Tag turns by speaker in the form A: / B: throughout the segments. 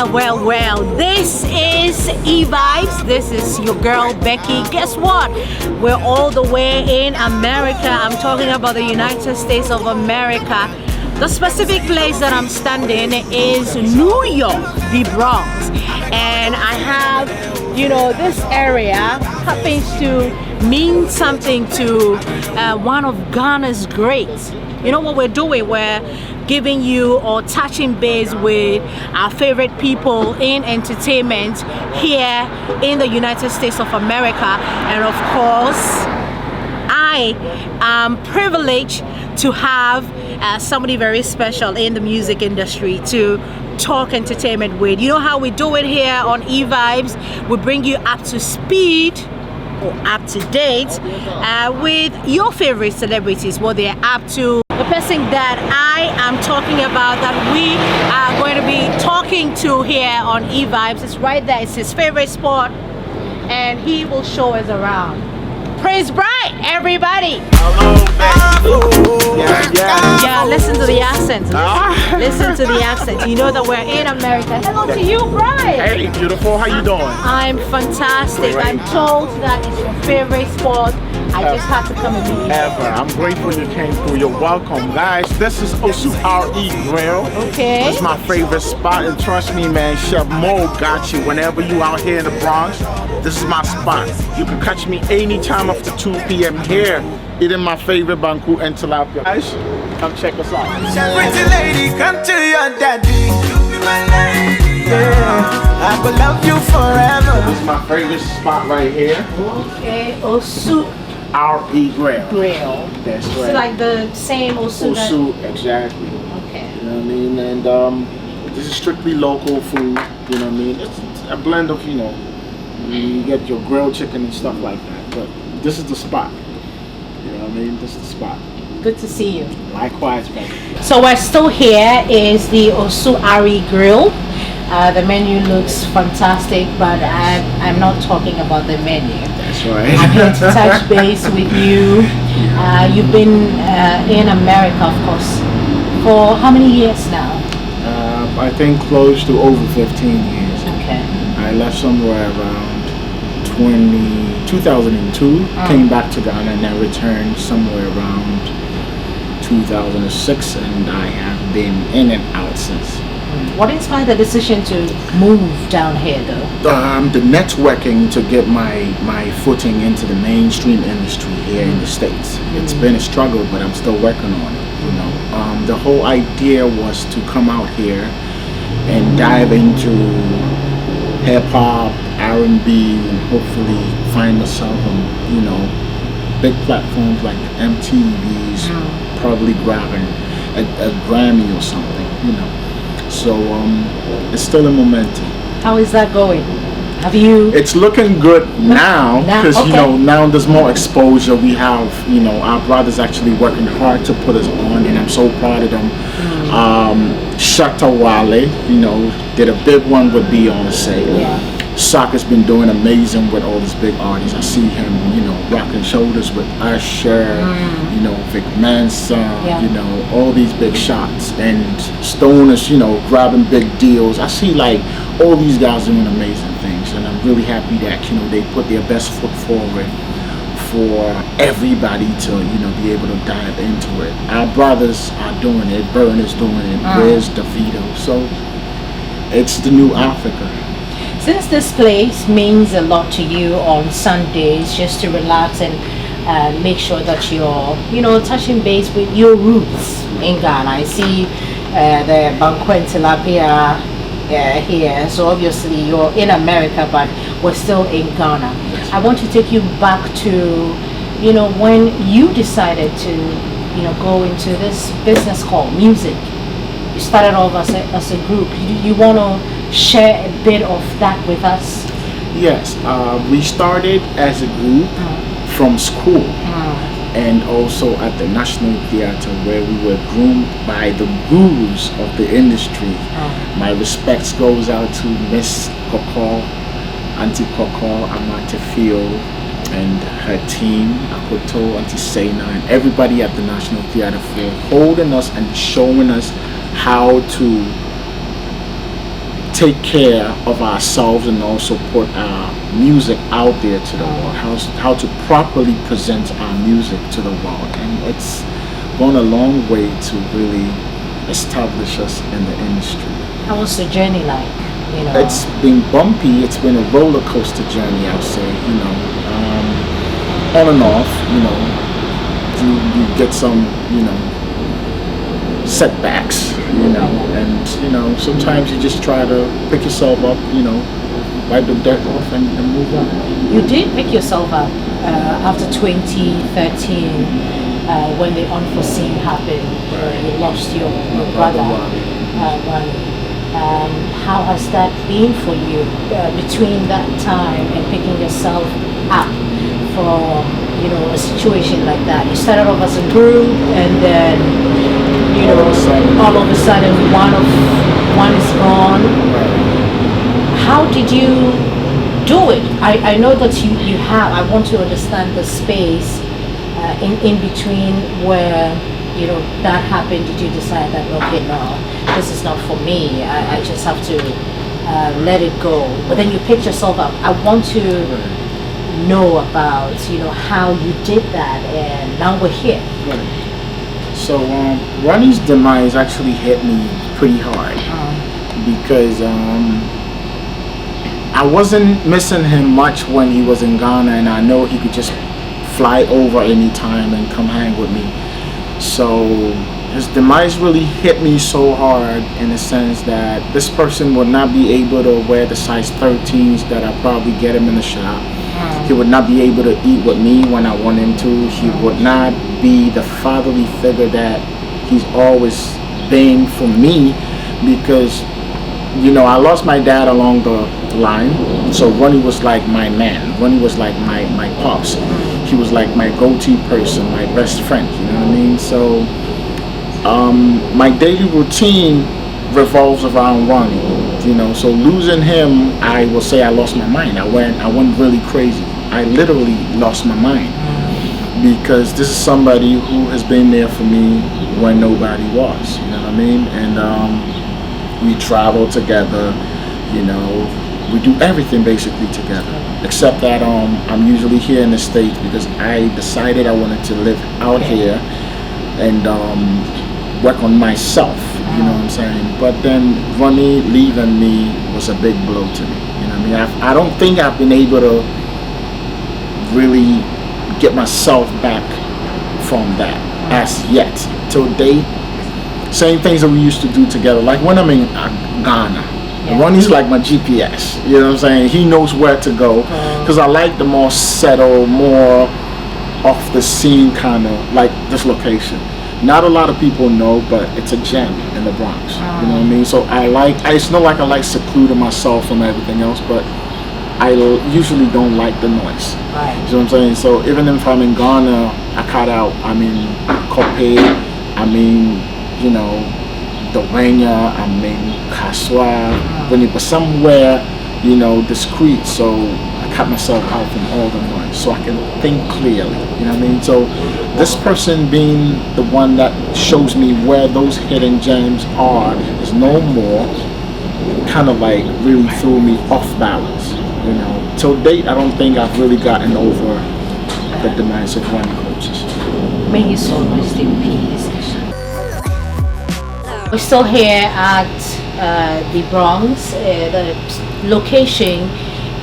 A: Well, this is Evibes. This is your girl Becky. Guess what? We're all the way in America. I'm talking about the United States of America. The specific place that I'm standing is New York, the Bronx. And I have, this area happens to mean something to one of Ghana's greats. You know what we're doing? We're giving you or touching base with our favorite people in entertainment here in the United States of America. And of course, I am privileged to have somebody very special in the music industry to talk entertainment with. You know how we do it here on Evibes? We bring you up to speed or up to date with your favorite celebrities, what they're up to. The person that I am talking about, that we are going to be talking to here on Evibes, is right there. It's his favorite spot, and he will show us around. Praise Bright, everybody!
B: Hello, Becky.
A: Yeah, listen to the accent. Listen to the accent. You know that we're in America. Hello to you, Bright.
B: Hey, beautiful. How you doing?
A: I'm fantastic.
B: Great.
A: I'm told that it's your favorite spot. I just had to come and meet you.
B: Ever. I'm grateful you came through. You're welcome, guys. This is Osu R.E. Grill.
A: Okay.
B: It's my favorite spot, and trust me, man, Chef Mo got you. Whenever you out here in the Bronx, this is my spot. You can catch me anytime after 2 p.m. here, eating my favorite banku and tilapia. Guys, come check us out.
C: Pretty lady, come to your daddy. You be my lady. Yeah, I will love you forever.
B: This is my favorite spot right here.
A: Okay, Osu
B: R.E. Grill.
A: Grill.
B: That's right.
A: So like the same Osu.
B: Osu, exactly.
A: Okay.
B: You know what I mean? And this is strictly local food. You know what I mean? It's a blend of, you get your grilled chicken and stuff like that. But this is the spot. You know what I mean? This is the spot.
A: Good to see you.
B: Likewise, baby.
A: So we're still here is the Osu Ari Grill. The menu looks fantastic, but I'm not talking about the menu.
B: That's right.
A: I'm here to touch base with you. You've been in America, of course, for how many years now?
B: I think close to over 15 years.
A: Okay.
B: I left somewhere around 2002, came back to Ghana, and then returned somewhere around 2006, and I have been in and out since.
A: What inspired the decision to move down here, though?
B: The networking to get my footing into the mainstream industry here in the States. It's been a struggle, but I'm still working on it. The whole idea was to come out here and dive into hip hop, R&B, and hopefully find myself on big platforms like MTV's, probably grabbing a Grammy or something. So it's still in momentum.
A: How is that going? Have you?
B: It's looking good now because
A: okay.
B: Now there's more exposure. We have our brothers actually working hard to put us on, and I'm so proud of them. Shatta Wale, did a big one with Beyonce.
A: Yeah.
B: Sokka's been doing amazing with all these big artists. I see him, rocking shoulders with Usher, Vic Manson, all these big shots. And Stone is, grabbing big deals. I see all these guys doing amazing things, and I'm really happy that they put their best foot forward for everybody to be able to dive into it. Our brothers are doing it. Burn is doing it. Where's DeVito? So it's the new Africa.
A: Since this place means a lot to you on Sundays, just to relax and make sure that you're, touching base with your roots in Ghana. I see the banquet tilapia here, so obviously you're in America, but we're still in Ghana. I want to take you back to, when you decided to, go into this business called music. You started off as a group. You want to share a bit of that with us?
B: Yes, we started as a group from school and also at the National Theatre, where we were groomed by the gurus of the industry. My respects goes out to Miss Koko, Auntie Koko, Amate Fio, and her team, Akoto, Auntie Sena, and everybody at the National Theatre for holding us and showing us how to take care of ourselves and also put our music out there to the world, how to properly present our music to the world. And it's gone a long way to really establish us in the industry.
A: How was the journey like? You know,
B: it's been bumpy. It's been a roller coaster journey, I'll say. You know, on and off. You know, you get some, you know, setbacks. You know, and you know, sometimes you just try to pick yourself up. You know, wipe the dirt off and move on.
A: you did pick yourself up after 2013 when the unforeseen happened. You lost your brother, Ronnie. How has that been for you between that time and picking yourself up from, you know, a situation like that? You started off as a group, and then, you know, all of a sudden one is gone. How did you do it? I know that you have. I want to understand the space in between where, you know, that happened. Did you decide that, okay, no, this is not for me, I just have to let it go? But then you picked yourself up. I want to know about, you know, how you did that, and now we're here.
B: So Ronnie's demise actually hit me pretty hard because I wasn't missing him much when he was in Ghana, and I know he could just fly over anytime and come hang with me. So his demise really hit me so hard, in the sense that this person would not be able to wear the size 13s that I probably get him in the shop. He would not be able to eat with me when I want him to. He would not be the fatherly figure that he's always been for me, because, you know, I lost my dad along the line. So Ronnie was like my man. Ronnie was like my pops. He was like my go-to person, my best friend, you know what I mean? So my daily routine revolves around Ronnie, you know. So losing him, I will say I lost my mind. I went really crazy. I literally lost my mind, because this is somebody who has been there for me when nobody was, you know what I mean? And we travel together, you know, we do everything basically together, except that I'm usually here in the States because I decided I wanted to live out here and work on myself, you know what I'm saying? But then Ronnie leaving me was a big blow to me, you know what I mean? I don't think I've been able to really get myself back from that as yet. Till date, same things that we used to do together, like when I'm in Ghana. Ronnie's like my GPS, you know what I'm saying? He knows where to go, because I like the more settled, more off the scene kind of, like this location. Not a lot of people know, but it's a gem in the Bronx, you know what I mean? So it's not like I like secluding myself from everything else, but I usually don't like the noise.
A: Right.
B: You know what I'm saying? So even if I'm in Ghana, I cut out, I mean, Kope, I mean, you know, Dwenya, I mean, Kaswa, but somewhere, you know, discreet. So I cut myself out from all the noise so I can think clearly, you know what I mean? So this person being the one that shows me where those hidden gems are is no more, kind of like really threw me off balance, you know. Till date, I don't think I've really gotten over the demands of running coaches.
A: May his soul rest in peace. We're still here at the Bronx. The location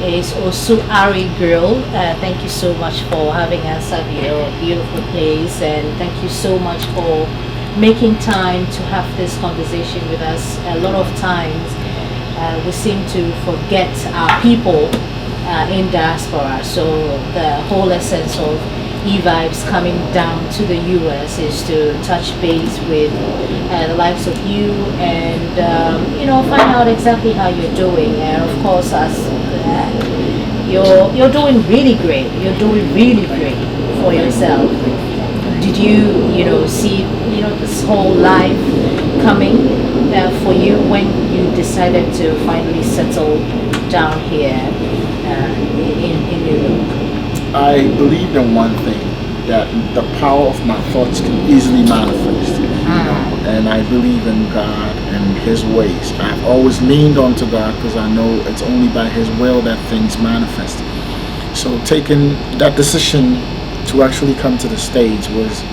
A: is Osuari Grill. Thank you so much for having us at your beautiful place, and thank you so much for making time to have this conversation with us. A lot of times we seem to forget our people in diaspora, so the whole essence of Evibes coming down to the US is to touch base with the likes of you, and you know, find out exactly how you're doing. And of course, as you're doing really great. You're doing really great for yourself. Did you know, see, you know, this whole life coming for you when you decided to finally settle down here in New York?
B: I believe in one thing, that the power of my thoughts can easily manifest. You know, and I believe in God and His ways. I've always leaned onto God because I know it's only by His will that things manifest. So taking that decision to actually come to the stage was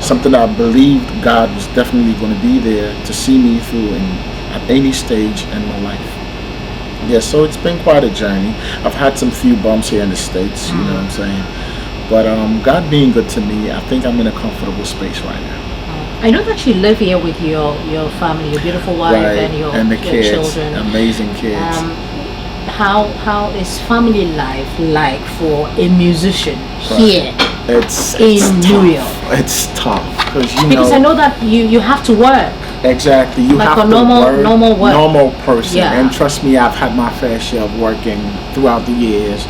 B: something I believed God was definitely going to be there to see me through at any stage in my life. Yeah, so it's been quite a journey. I've had some few bumps here in the States, you know what I'm saying? But God being good to me, I think I'm in a comfortable space right now.
A: I know that you live here with your family, your beautiful wife, and
B: the kids,
A: children.
B: Amazing kids.
A: How is family life like for a musician here
B: It's
A: in
B: tough.
A: New York?
B: It's tough
A: because I know that you have to work.
B: Exactly, you
A: like
B: have
A: a
B: to
A: normal work.
B: Normal person,
A: Yeah.
B: and trust me, I've had my fair share of working throughout the years.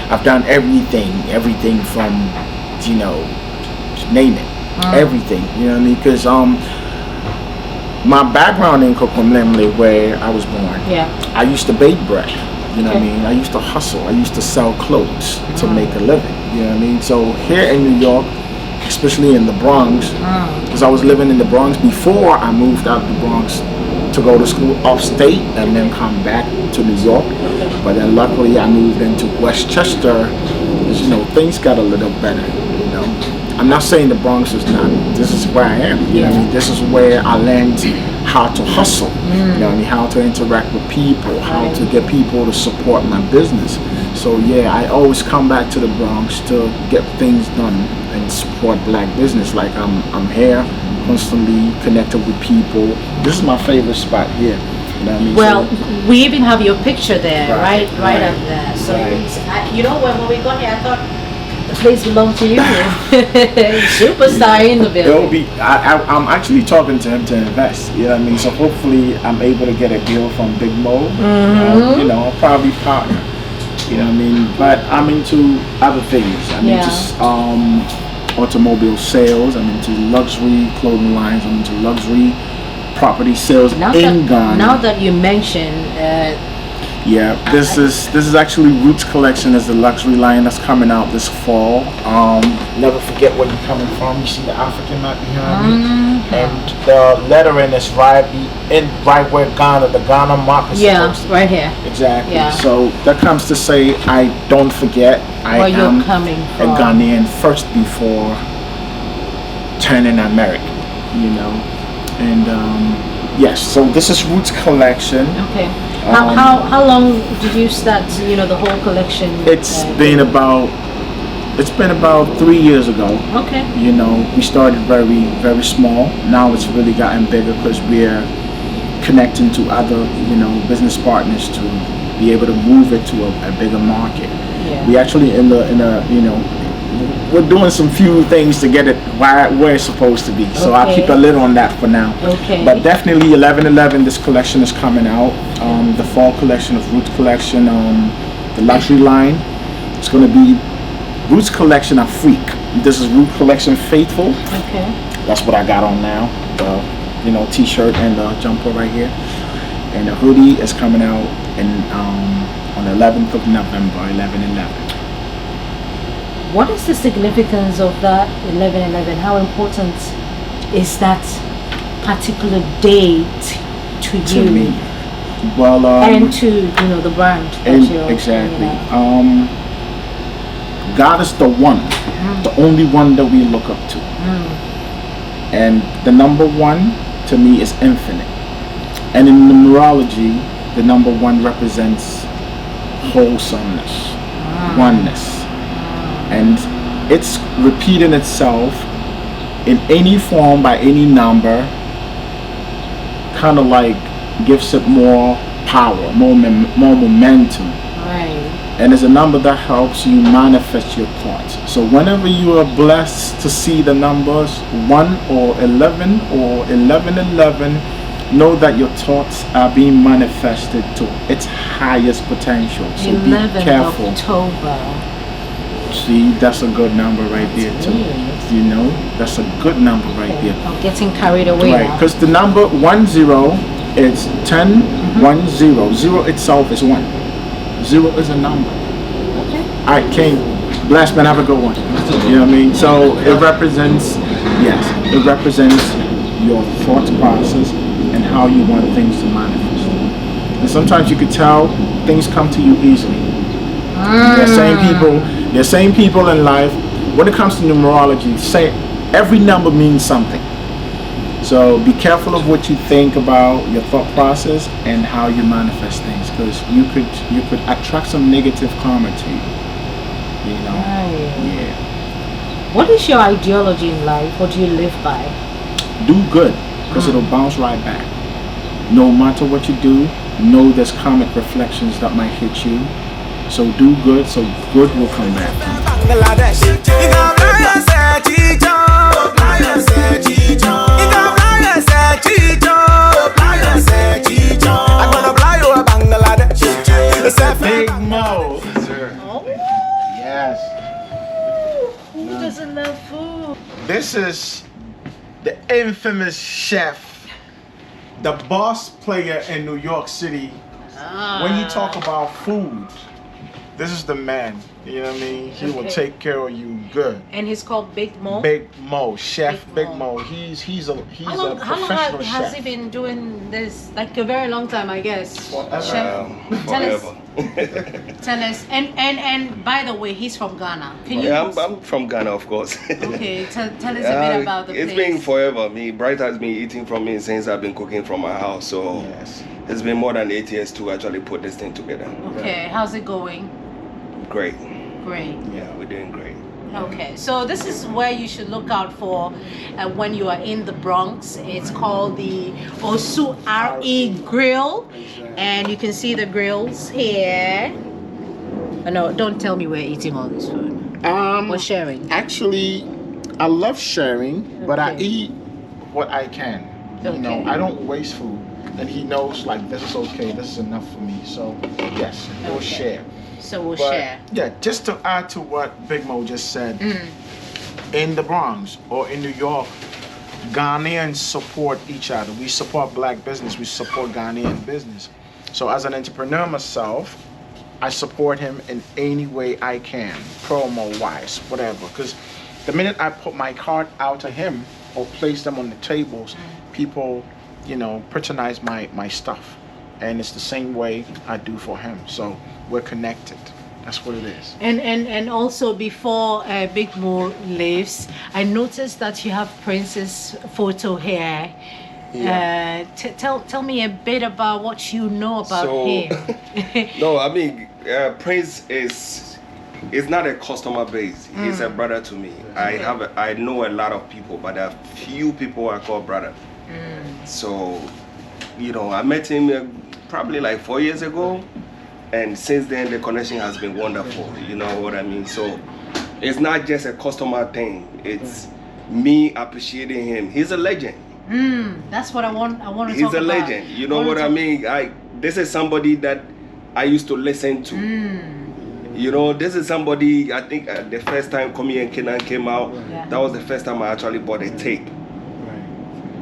B: I've done everything from, you know, name it, everything. You know what I mean? Because my background in k.william, where I was born, I used to bake bread. You know what I mean? I used to hustle. I used to sell clothes to make a living. You know what I mean? So here in New York, especially in the Bronx, because I was living in the Bronx before I moved out of the Bronx to go to school upstate and then come back to New York. But then luckily I moved into Westchester because, you know, things got a little better, you know. I'm not saying the Bronx is not. This is where I am. You know what I mean? This is where I learned how to hustle. You know what I mean? How to interact with people, how to get people to support my business. So yeah, I always come back to the Bronx to get things done and support black business. Like I'm here constantly connected with people. This is my favorite spot here. You know what I mean?
A: Well, we even have your picture there, right up there. So you know when we got here, I thought the place belonged to you. Superstar in the building.
B: It'll be. I'm actually talking to him to invest. You know what I mean? So hopefully I'm able to get a deal from Big Mo. You know, I'll probably partner. You know what I mean? But I'm into other things. I'm into automobile sales. I'm into luxury clothing lines. I'm into luxury property sales in Ghana.
A: Now that you mention,
B: this is actually Roots Collection is the luxury line that's coming out this fall. Never forget where you're coming from. You see the African map behind me, and the lettering is right where Ghana, the Ghana mark is supposed to be.
A: right here.
B: Exactly.
A: Yeah.
B: So that comes to say I don't forget I am a Ghanaian first before turning American. You know, and yes. So this is Roots Collection.
A: Okay. How long did you start? You know, the whole collection.
B: It's been about 3 years ago.
A: Okay.
B: You know, we started very, very small. Now it's really gotten bigger because we're connecting to other, you know, business partners to be able to move it to a bigger market.
A: Yeah.
B: We actually in a you know, we're doing some few things to get it where it's supposed to be. So I'll keep a lid on that for now.
A: Okay.
B: But definitely 11/11, this collection is coming out. The fall collection of Roots Collection, the luxury line. It's going to be Roots Collection Afrique. This is Roots Collection Faithful.
A: Okay.
B: That's what I got on now. The, you know, t-shirt and the jumper right here. And the hoodie is coming out on the 11th of November, 11/11.
A: What is the significance of that 11/11? How important is that particular date to you?
B: Me. Well,
A: and to, you know, the brand.
B: Exactly. You know. God is the one, the only one that we look up to. And the number one to me is infinite. And in numerology, the number one represents wholesomeness, oneness. And it's repeating itself in any form by any number, kind of like gives it more power, more momentum.
A: Right.
B: And it's a number that helps you manifest your thoughts. So whenever you are blessed to see the numbers 1 or 11 or 11/11, know that your thoughts are being manifested to its highest potential. So be careful.
A: 11th October.
B: See, that's a good number right there too.
A: Weird.
B: You know, that's a good number right there.
A: I'm getting carried away
B: Right,
A: now.
B: because the number 10 is 10, 10. 0 itself is 1. 0 is a number.
A: Okay.
B: Alright, King, Bless, man. Have a good one. You know what I mean? So it represents, yes, it represents your thought process and how you want things to manifest. And sometimes you could tell things come to you easily. There are same people in life. When it comes to numerology, say every number means something. So be careful of what you think about your thought process and how you manifest things, because you could attract some negative karma to you. You know? Yeah.
A: What is your ideology in life? What do you live by?
B: Do good, because it'll bounce right back. No matter what you do, know there's karmic reflections that might hit you. So do good, so good will come back. Big Mo.
C: Yes, sir.
B: Yes.
A: Who doesn't love food?
B: This is the infamous chef, the boss player in New York City. When you talk about food, this is the man. You know what I mean? He will take care of you good.
A: And he's called Big Mo?
B: Big Mo, Chef Big Mo. He's a
A: How
B: professional
A: long
B: chef.
A: has he been doing this? Like a very long time, I guess.
B: Forever.
A: Chef, tell us. And by the way, he's from Ghana. Can you?
D: Yeah, I'm from Ghana, of course.
A: Okay, tell us a bit about the
D: It's
A: place.
D: been forever. Bright has been eating from me since I've been cooking from my house. So
B: Yes.
D: it's been more than 8 years to actually put this thing together.
A: Okay, how's it going?
D: Great.
A: Great.
D: Yeah, we're doing great.
A: Okay, so this is where you should look out for when you are in the Bronx. It's called the Osu RE Grill, and you can see the grills here. Oh, no, don't tell me we're eating all this food. We're sharing.
B: Actually, I love sharing, but I
A: Okay.
B: eat what I can. You know,
A: Okay.
B: I don't waste food, and he knows like this is okay, this is enough for me. So yes, we'll
A: Okay.
B: share.
A: So we'll
B: But,
A: share.
B: yeah, just to add to what Big Mo just said, in the Bronx or in New York, Ghanaians support each other. We support black business. We support Ghanaian business. So as an entrepreneur myself, I support him in any way I can, promo-wise, whatever. Because the minute I put my card out to him or place them on the tables, people, you know, patronize my stuff. And it's the same way I do for him. So we're connected. That's what it is.
A: And also before Big Mo leaves, I noticed that you have Prince's photo here.
B: Yeah.
A: Tell me a bit about what you know about him.
D: No, Prince is not a customer base. He's a brother to me. I know a lot of people, but there are few people I call brother. So, you know, I met him probably like 4 years ago, and since then the connection has been wonderful. You know what I mean? So it's not just a customer thing. It's me appreciating him. He's a legend.
A: That's what I want to talk about.
D: He's a legend. You know what I mean? This is somebody that I used to listen to. You know, this is somebody, I think the first time Komi and Kenan came out, that was the first time I actually bought a tape.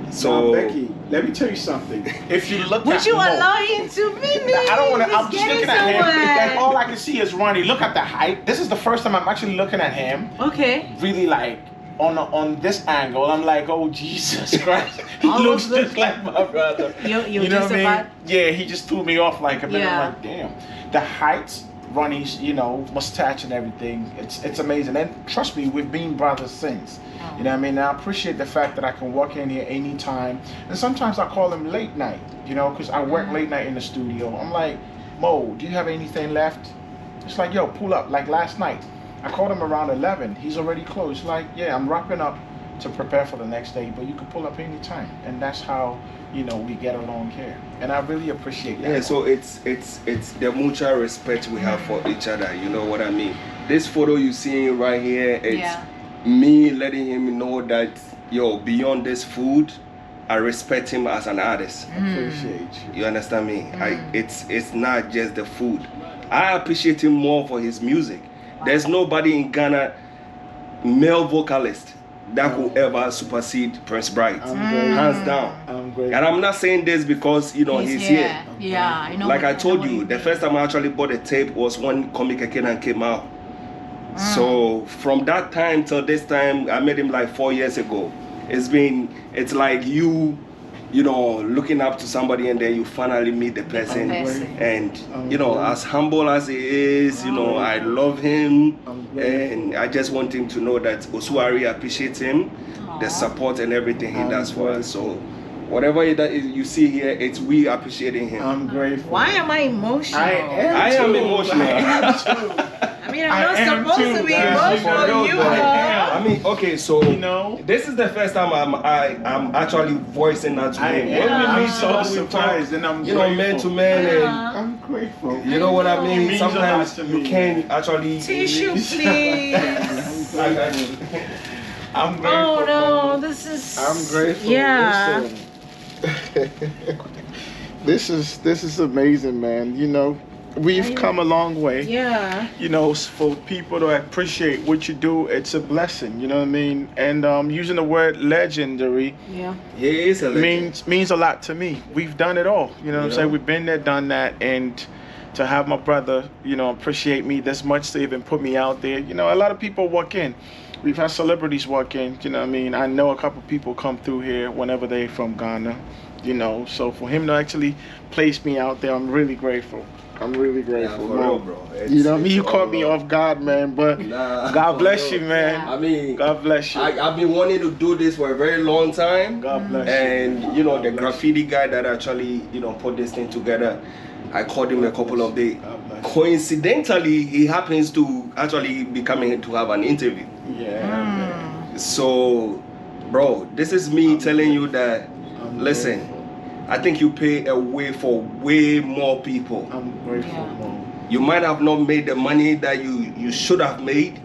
D: So,
B: Becky, let me tell you something. If you look
A: Would
B: at
A: you
B: Mo,
A: allow him to meet me?
B: I don't want to. I'm
A: He's
B: just looking
A: getting
B: at him,
A: somewhere.
B: and all I can see is Ronnie. Look at the height. This is the first time I'm actually looking at him.
A: Okay.
B: Really, like on this angle. I'm like, oh Jesus Christ, he
A: Almost
B: looks just like my brother.
A: You're
B: You know
A: just
B: what I mean?
A: about.
B: Yeah, he just threw me off like a minute.
A: Yeah.
B: I'm like, damn. The height, Ronnie's, you know, mustache and everything. It's amazing. And trust me, we've been brothers since. You know what I mean? And I appreciate the fact that I can walk in here anytime. And sometimes I call him late night, you know, because I work late night in the studio. I'm like, Mo, do you have anything left? It's like, yo, pull up. Like last night, I called him around 11. He's already closed. Like, yeah, I'm wrapping up to prepare for the next day, but you can pull up anytime. And that's how, you know, we get along here. And I really appreciate that.
D: yeah, so it's the mutual respect we have for each other. You know what I mean? This photo you see right here, it's me letting him know that, yo, beyond this food, I respect him as an artist.
B: I appreciate you.
D: You understand me? It's not just the food. I appreciate him more for his music. There's nobody in Ghana, male vocalist, that could ever supersede Prince Bright. Hands down.
B: I'm grateful.
D: And I'm not saying this because, you know, he's here.
A: Yeah, I know.
D: Like I told
A: know
D: you,
A: what
D: the first time I actually bought a tape was when Comic Kenan came out. So from that time till this time, I met him like 4 years ago. It's like you know, looking up to somebody and then you finally meet the person. And, you know, as humble as he is, you know, I love him. And I just want him to know that Osuari appreciates him, the support and everything he does for us. So whatever you see here, it's we appreciating him.
B: I'm grateful.
A: Why am I emotional?
D: I am emotional.
A: I mean, I'm not supposed to be emotional. You are.
D: I mean, okay, so
B: You know?
D: this is the first time I'm actually voicing that to him. When we meet,
B: so
D: we
B: surprised,
D: talk,
B: and I'm
D: you know, man to man, and
B: I'm grateful.
D: you know what I
B: It
D: mean.
B: means a lot
D: Sometimes
B: to
D: you
B: me.
D: can't actually.
A: Tissue, please.
B: I'm grateful.
A: Oh no,
B: man.
A: this is.
B: I'm grateful.
A: Yeah.
B: Listen. This is amazing, man. You know, we've come a long way.
A: Yeah.
B: You know, for people to appreciate what you do, it's a blessing. You know what I mean? And using the word legendary
A: Yeah.
D: He is a legend.
B: means a lot to me. We've done it all. You know what I'm saying? We've been there, done that, and to have my brother, you know, appreciate me this much to even put me out there. You know, a lot of people walk in. We've had celebrities walk in, you know what I mean? I know a couple people come through here whenever they're from Ghana, you know. So for him to actually place me out there, I'm really grateful. I'm really grateful.
D: Yeah, for real, bro.
B: You know what I mean? You
D: it's
B: caught me
D: all
B: off guard, man, but
D: Nah,
B: God
D: for
B: bless
D: real.
B: you, man.
A: Yeah.
D: I mean,
B: God bless you.
D: I've been wanting to do this for a very long time.
B: God bless you.
D: And you know, the graffiti guy that actually, you know, put this thing together, I called him a couple of days. Coincidentally, he happens to actually be coming to have an interview.
B: Yeah.
D: So, bro, this is me telling you that, listen, I think you pay a way for way more people.
B: I'm grateful,
A: Yeah.
B: man.
D: You might have not made the money that you should have made,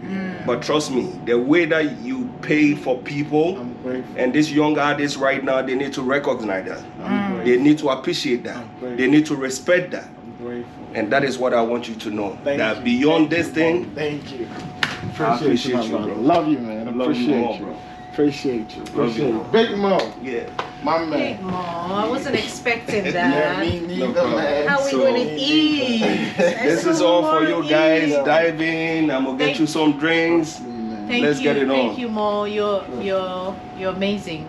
D: but trust me, the way that you pay for people,
B: I'm grateful.
D: and these young artists right now, they need to recognize that.
B: I'm
D: They
B: grateful.
D: need to appreciate that. They need to respect that.
B: I'm grateful.
D: And that is what I want you to know.
B: Thank
D: that
B: you.
D: beyond
B: Thank
D: this
B: you,
D: thing,
B: man. Thank you.
D: I appreciate
B: my
D: you,
B: brother.
D: bro.
B: Love you, man.
D: Love you
B: Appreciate
D: more,
B: you.
D: bro.
B: Appreciate you.
D: Love you
B: Appreciate
D: more.
B: Big Mo,
D: yeah.
B: my man.
A: Big Mo, I wasn't expecting
B: Yeah,
A: that.
B: me neither,
D: problem.
B: man.
A: How we
D: So-
A: going to eat?
D: This is all for you guys. Dive in. I'm gonna get
A: Thank-
D: you some drinks.
A: Thank
D: Let's
A: you,
D: get it
A: thank
D: on.
A: you, Mo. You're amazing.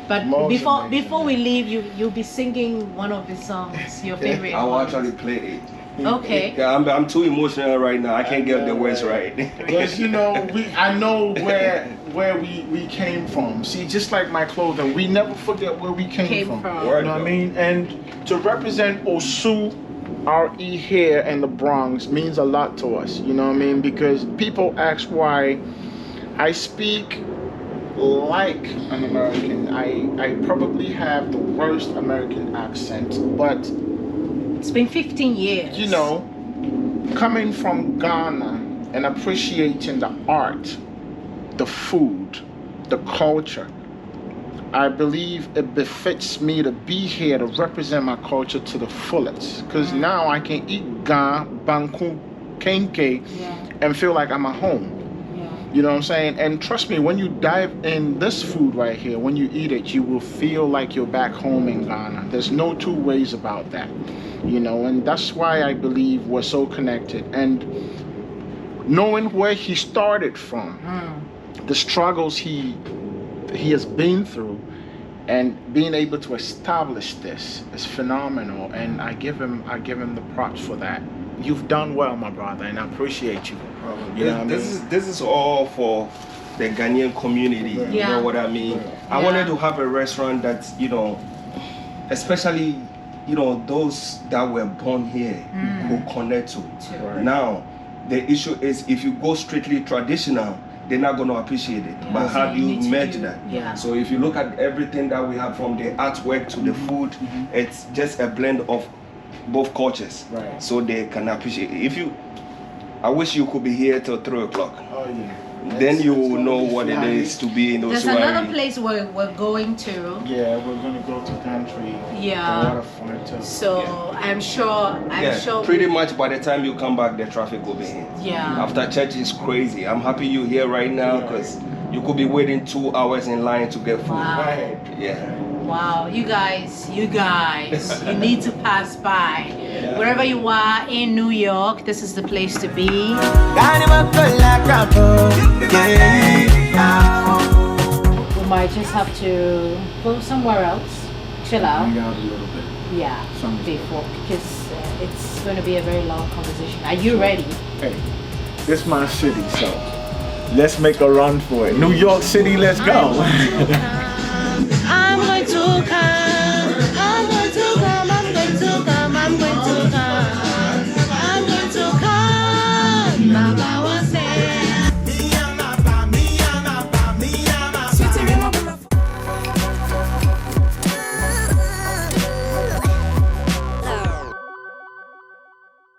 A: But
B: Mo's
A: before
B: amazing,
A: before we leave, you'll be singing one of the songs, your favorite.
D: I will
A: ones.
D: actually play it.
A: Okay.
D: Yeah, I'm too emotional right now. I can't get the words right.
B: Because you know, I know where we came from. See, just like my clothing, we never forget where we came from.
D: Word,
B: You know what I
D: bro.
B: mean? And to represent Osu RE here in the Bronx means a lot to us. You know what I mean? Because people ask why I speak like an American. I probably have the worst American accent, but
A: It's been 15 years.
B: you know, coming from Ghana and appreciating the art, the food, the culture, I believe it befits me to be here to represent my culture to the fullest. Because now I can eat Ga, Banku, Kenke, and feel like I'm at home. You know what I'm saying? And trust me, when you dive in this food right here, when you eat it, you will feel like you're back home in Ghana. There's no two ways about that. You know, and that's why I believe we're so connected. And knowing where he started from, the struggles he has been through, and being able to establish this is phenomenal. And I give him the props for that. You've done well, my brother, and I appreciate you. You know what I mean?
D: This is all for the Ghanaian community. You
A: Yeah.
D: know what I mean? I
A: Yeah.
D: wanted to have a restaurant that, you know, especially, you know, those that were born here who connect to.
B: Right.
D: Now, the issue is if you go strictly traditional, they're not going to appreciate it. But
A: So
D: how do
A: you
D: you
A: need to
D: merge
A: do-
D: that?
A: yeah.
D: So if you look at everything that we have, from the artwork to the food, it's just a blend of both cultures.
B: Right.
D: So they can appreciate it. I wish you could be here till 3 o'clock.
B: Oh yeah.
D: Then you will
B: gonna
D: know
B: be
D: what it
B: flying.
D: is to be in
A: There's
D: Osuari.
A: another place we're going to.
B: Yeah, we're gonna go to country.
A: Yeah.
B: The waterfront too.
A: So I'm sure.
D: Pretty much by the time you come back, the traffic will be in.
A: Yeah.
D: After church is crazy. I'm happy you're here right now because you could be waiting 2 hours in line to get food.
A: Wow.
B: Right.
D: Yeah.
A: Wow, you guys, you need to pass by. Wherever you are in New York, this is the place to be. We might just have to go somewhere else, chill out.
B: Hang out a little bit.
A: Yeah,
B: Sounds
A: before, because it's going to be a very long conversation. Are you ready?
B: Hey, this is my city, so let's make a run for it. New York City, let's go.
A: I'm going to come.